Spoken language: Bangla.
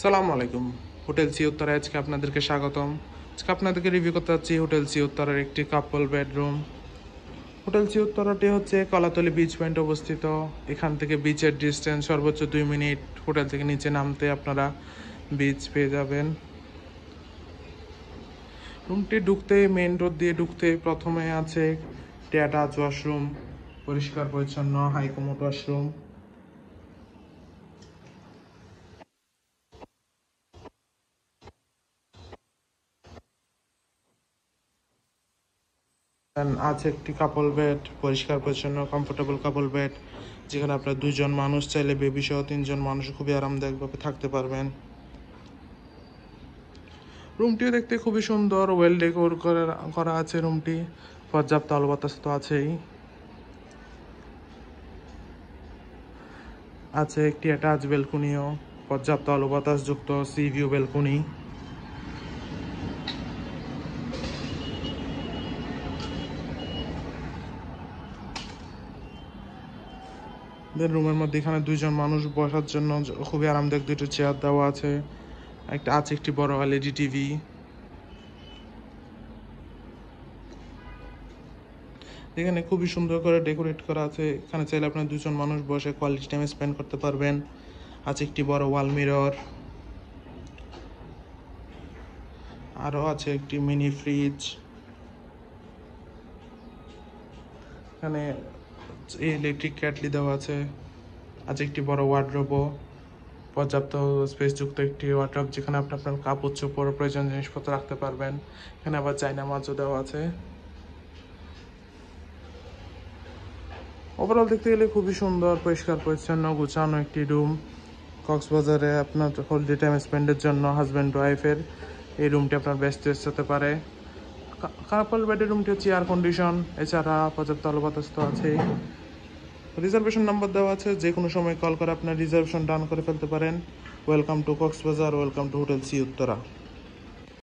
সালামু আলাইকুম। হোটেল সি উত্তরায় আজকে আপনাদেরকে স্বাগতম। আজকে আপনাদেরকে রিভিউ করতে যাচ্ছি হোটেল সি উত্তরার একটি কাপল বেডরুম। হোটেল সি উত্তরাটি হচ্ছে কলাতলি বিচ পয়েন্টে অবস্থিত। এখান থেকে বিচের ডিস্টেন্স সর্বোচ্চ 2 মিনিট। হোটেল থেকে নিচে নামতে আপনারা বিচ পেয়ে যাবেন। রুমটি ঢুকতে মেইন রোড দিয়ে ঢুকতে প্রথমে আছে অ্যাটাচ ওয়াশরুম, পরিষ্কার পরিচ্ছন্ন হাইকমোড ওয়াশরুম। আছে একটি কাপল বেড, পরিষ্কার পরিচ্ছন্ন কমফোর্টেবল কাপল বেড, যেখানে আপনার 2জন মানুষ চাইলে বেবি সহ 3জন মানুষ খুবই আরামদায়কভাবে থাকতে পারবেন। রুমটিও দেখতে খুবই সুন্দর, ওয়েল ডেকোর করা আছে রুমটি। পর্যাপ্ত আলো বাতাস তো আছেই। আছে একটি অ্যাটাচ ব্যালকনিও, পর্যাপ্ত আলো বাতাস যুক্ত সি ভিউ ব্যালকনি। রুমের মধ্যে এখানে 2জন মানুষ বসার জন্য খুবই আরামদায়ক 2টো চেয়ার দেওয়া আছে। একটি বড় এলইডি টিভি। এখানে খুবই সুন্দর করে ডেকোরেট করা আছে। এখানে চাইলে আপনার 2জন মানুষ বসে কোয়ালিটি টাইম স্পেন্ড করতে পারবেন। আছে একটি বড় ওয়াল মিরর, আরও আছে একটি মিনি ফ্রিজ। এখানে ইলেকট্রিক ক্যাটলি দেওয়া আছে। একটি বড় ওয়ার্ডরোবও, পর্যাপ্ত স্পেস যুক্ত একটি ওয়ার্ডরোব, যেখানে আপনি আপনার কাপড় চোপড় প্রয়োজন জিনিসপত্র রাখতে পারবেন। এখানে আবার চাইনা মাছও দেওয়া আছে। ওভারঅল দেখতে গেলে খুবই সুন্দর, পরিষ্কার পরিচ্ছন্ন গুছানো একটি রুম। কক্সবাজারে আপনার হলিডে টাইম স্পেন্ডের জন্য হাজব্যান্ড ওয়াইফের এই রুমটি আপনার বেস্ট চয়েস হতে পারে। কাপল বেডের রুমটি হচ্ছে এয়ার কন্ডিশন, এছাড়া পর্যাপ্ত আলো বাতাস তো আছেই। রিজার্ভেশন নাম্বার দেওয়া আছে, যে কোনো সময় কল করে আপনার রিজার্ভেশন ডান করে ফেলতে পারেন। Welcome to Cox's Bazar, welcome to hotel sea Uttara.